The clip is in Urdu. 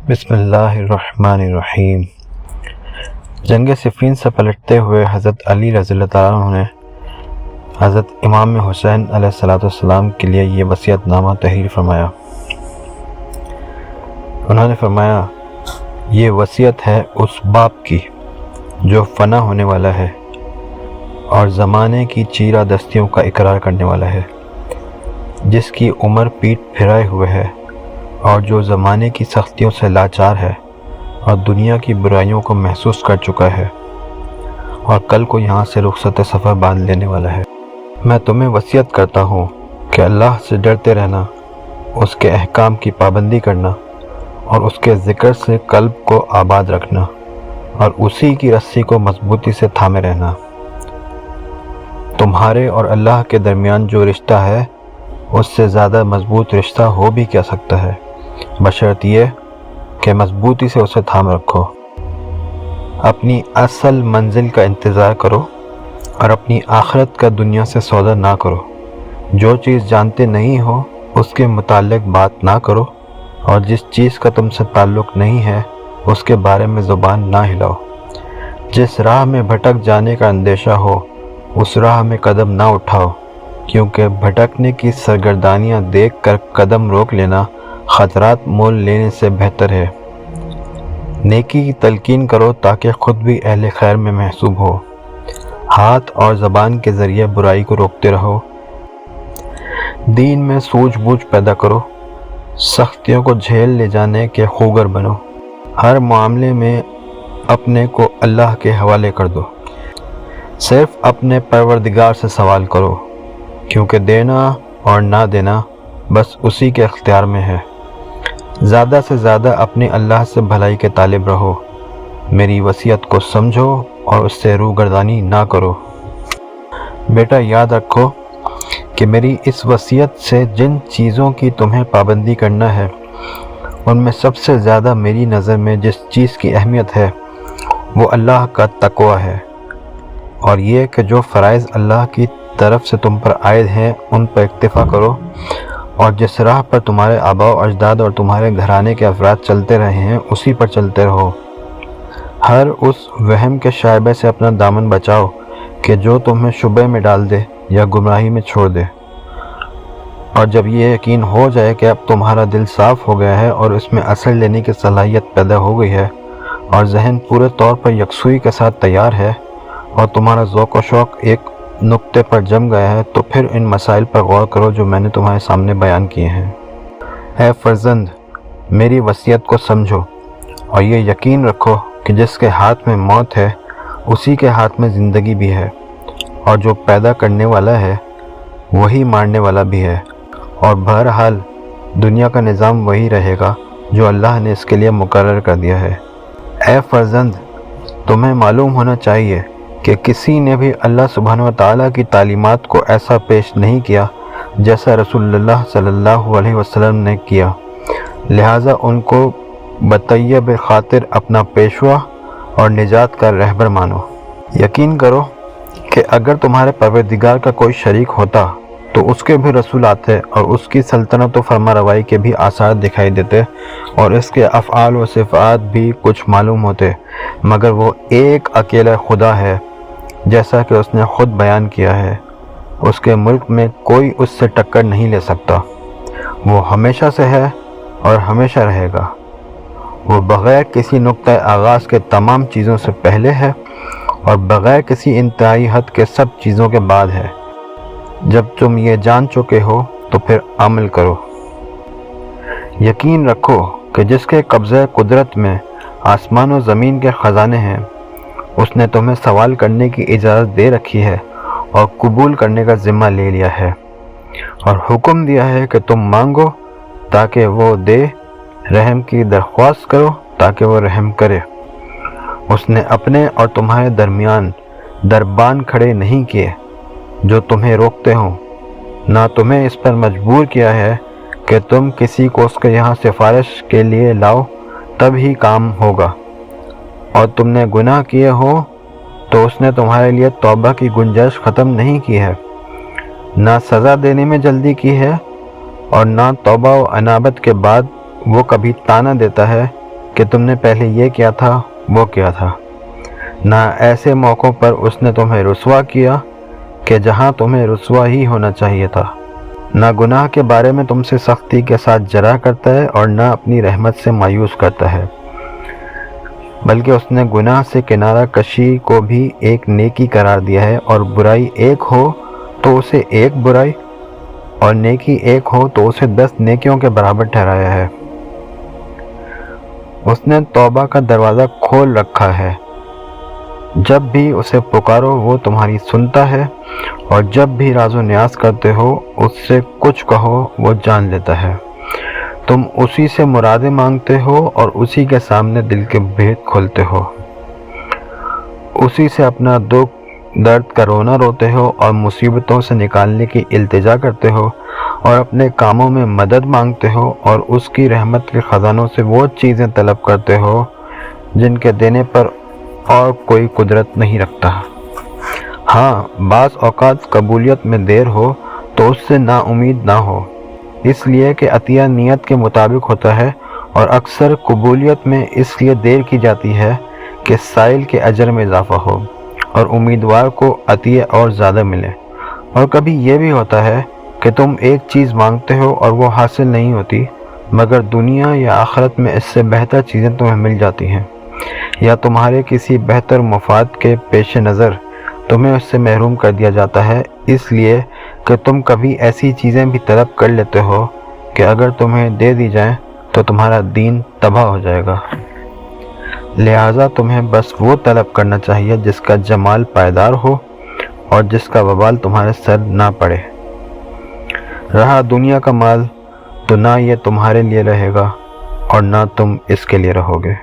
بسم اللہ الرحمن الرحیم۔ جنگ صفین سے پلٹتے ہوئے حضرت علی رضی اللہ تعالیٰ عنہ نے حضرت امام حسین علیہ السلام کے لیے یہ وصیت نامہ تحریر فرمایا۔ انہوں نے فرمایا، یہ وصیت ہے اس باپ کی جو فنا ہونے والا ہے اور زمانے کی چیرہ دستیوں کا اقرار کرنے والا ہے، جس کی عمر پیٹ پھرائے ہوئے ہے اور جو زمانے کی سختیوں سے لاچار ہے اور دنیا کی برائیوں کو محسوس کر چکا ہے اور کل کو یہاں سے رخصت سفر باندھ لینے والا ہے۔ میں تمہیں وصیت کرتا ہوں کہ اللہ سے ڈرتے رہنا، اس کے احکام کی پابندی کرنا اور اس کے ذکر سے قلب کو آباد رکھنا اور اسی کی رسی کو مضبوطی سے تھامے رہنا۔ تمہارے اور اللہ کے درمیان جو رشتہ ہے اس سے زیادہ مضبوط رشتہ ہو بھی کیا سکتا ہے، بشرط یہ کہ مضبوطی سے اسے تھام رکھو۔ اپنی اصل منزل کا انتظار کرو اور اپنی آخرت کا دنیا سے سودا نہ کرو۔ جو چیز جانتے نہیں ہو اس کے متعلق بات نہ کرو اور جس چیز کا تم سے تعلق نہیں ہے اس کے بارے میں زبان نہ ہلاؤ۔ جس راہ میں بھٹک جانے کا اندیشہ ہو اس راہ میں قدم نہ اٹھاؤ، کیونکہ بھٹکنے کی سرگردانیاں دیکھ کر قدم روک لینا خطرات مول لینے سے بہتر ہے۔ نیکی کی تلقین کرو تاکہ خود بھی اہل خیر میں محسوب ہو۔ ہاتھ اور زبان کے ذریعے برائی کو روکتے رہو۔ دین میں سوجھ بوجھ پیدا کرو۔ سختیوں کو جھیل لے جانے کے خوگر بنو۔ ہر معاملے میں اپنے کو اللہ کے حوالے کر دو۔ صرف اپنے پروردگار سے سوال کرو، کیونکہ دینا اور نہ دینا بس اسی کے اختیار میں ہے۔ زیادہ سے زیادہ اپنے اللہ سے بھلائی کے طالب رہو۔ میری وصیت کو سمجھو اور اس سے روگردانی نہ کرو۔ بیٹا، یاد رکھو کہ میری اس وصیت سے جن چیزوں کی تمہیں پابندی کرنا ہے ان میں سب سے زیادہ میری نظر میں جس چیز کی اہمیت ہے وہ اللہ کا تقوی ہے، اور یہ کہ جو فرائض اللہ کی طرف سے تم پر عائد ہیں ان پر اکتفا کرو، اور جس راہ پر تمہارے آباء و اجداد اور تمہارے گھرانے کے افراد چلتے رہے ہیں اسی پر چلتے رہو۔ ہر اس وہم کے شائبے سے اپنا دامن بچاؤ کہ جو تمہیں شبہ میں ڈال دے یا گمراہی میں چھوڑ دے، اور جب یہ یقین ہو جائے کہ اب تمہارا دل صاف ہو گیا ہے اور اس میں اثر لینے کی صلاحیت پیدا ہو گئی ہے اور ذہن پورے طور پر یکسوئی کے ساتھ تیار ہے اور تمہارا ذوق و شوق ایک نقطے پر جم گیا ہے، تو پھر ان مسائل پر غور کرو جو میں نے تمہارے سامنے بیان کیے ہیں۔ اے فرزند، میری وصیت کو سمجھو اور یہ یقین رکھو کہ جس کے ہاتھ میں موت ہے اسی کے ہاتھ میں زندگی بھی ہے، اور جو پیدا کرنے والا ہے وہی مارنے والا بھی ہے، اور بہرحال دنیا کا نظام وہی رہے گا جو اللہ نے اس کے لیے مقرر کر دیا ہے۔ اے فرزند، تمہیں معلوم ہونا چاہیے کہ کسی نے بھی اللہ سبحانہ و تعالیٰ کی تعلیمات کو ایسا پیش نہیں کیا جیسا رسول اللہ صلی اللہ علیہ وسلم نے کیا، لہٰذا ان کو بطیب خاطر اپنا پیشوا اور نجات کا رہبر مانو۔ یقین کرو کہ اگر تمہارے پروردگار کا کوئی شریک ہوتا تو اس کے بھی رسول آتے اور اس کی سلطنت و فرما روائی کے بھی آثار دکھائی دیتے اور اس کے افعال و صفات بھی کچھ معلوم ہوتے، مگر وہ ایک اکیلا خدا ہے، جیسا کہ اس نے خود بیان کیا ہے۔ اس کے ملک میں کوئی اس سے ٹکر نہیں لے سکتا۔ وہ ہمیشہ سے ہے اور ہمیشہ رہے گا۔ وہ بغیر کسی نقطہ آغاز کے تمام چیزوں سے پہلے ہے اور بغیر کسی انتہائی حد کے سب چیزوں کے بعد ہے۔ جب تم یہ جان چکے ہو تو پھر عمل کرو۔ یقین رکھو کہ جس کے قبضہ قدرت میں آسمان و زمین کے خزانے ہیں اس نے تمہیں سوال کرنے کی اجازت دے رکھی ہے اور قبول کرنے کا ذمہ لے لیا ہے، اور حکم دیا ہے کہ تم مانگو تاکہ وہ دے، رحم کی درخواست کرو تاکہ وہ رحم کرے۔ اس نے اپنے اور تمہارے درمیان دربان کھڑے نہیں کیے جو تمہیں روکتے ہوں، نہ تمہیں اس پر مجبور کیا ہے کہ تم کسی کو اس کے یہاں سفارش کے لیے لاؤ تب ہی کام ہوگا، اور تم نے گناہ کیے ہو تو اس نے تمہارے لیے توبہ کی گنجائش ختم نہیں کی ہے، نہ سزا دینے میں جلدی کی ہے، اور نہ توبہ و انابت کے بعد وہ کبھی تانا دیتا ہے کہ تم نے پہلے یہ کیا تھا وہ کیا تھا، نہ ایسے موقعوں پر اس نے تمہیں رسوا کیا کہ جہاں تمہیں رسوا ہی ہونا چاہیے تھا، نہ گناہ کے بارے میں تم سے سختی کے ساتھ جرا کرتا ہے اور نہ اپنی رحمت سے مایوس کرتا ہے، بلکہ اس نے گناہ سے کنارہ کشی کو بھی ایک نیکی قرار دیا ہے، اور برائی ایک ہو تو اسے ایک برائی اور نیکی ایک ہو تو اسے 10 نیکیوں کے برابر ٹھہرایا ہے۔ اس نے توبہ کا دروازہ کھول رکھا ہے، جب بھی اسے پکارو وہ تمہاری سنتا ہے، اور جب بھی راز و نیاز کرتے ہو اس سے کچھ کہو وہ جان لیتا ہے۔ تم اسی سے مرادیں مانگتے ہو اور اسی کے سامنے دل کے بھید کھولتے ہو، اسی سے اپنا دکھ درد کا رونا روتے ہو اور مصیبتوں سے نکالنے کی التجا کرتے ہو، اور اپنے کاموں میں مدد مانگتے ہو، اور اس کی رحمت کے خزانوں سے وہ چیزیں طلب کرتے ہو جن کے دینے پر اور کوئی قدرت نہیں رکھتا۔ ہاں، بعض اوقات قبولیت میں دیر ہو تو اس سے نا امید نہ ہو، اس لیے کہ عطیہ نیت کے مطابق ہوتا ہے، اور اکثر قبولیت میں اس لیے دیر کی جاتی ہے کہ سائل کے اجر میں اضافہ ہو اور امیدوار کو عطیہ اور زیادہ ملے۔ اور کبھی یہ بھی ہوتا ہے کہ تم ایک چیز مانگتے ہو اور وہ حاصل نہیں ہوتی، مگر دنیا یا آخرت میں اس سے بہتر چیزیں تمہیں مل جاتی ہیں، یا تمہارے کسی بہتر مفاد کے پیش نظر تمہیں اس سے محروم کر دیا جاتا ہے، اس لیے کہ تم کبھی ایسی چیزیں بھی طلب کر لیتے ہو کہ اگر تمہیں دے دی جائیں تو تمہارا دین تباہ ہو جائے گا۔ لہٰذا تمہیں بس وہ طلب کرنا چاہیے جس کا جمال پائیدار ہو اور جس کا وبال تمہارے سر نہ پڑے۔ رہا دنیا کا مال تو نہ یہ تمہارے لیے رہے گا اور نہ تم اس کے لیے رہو گے۔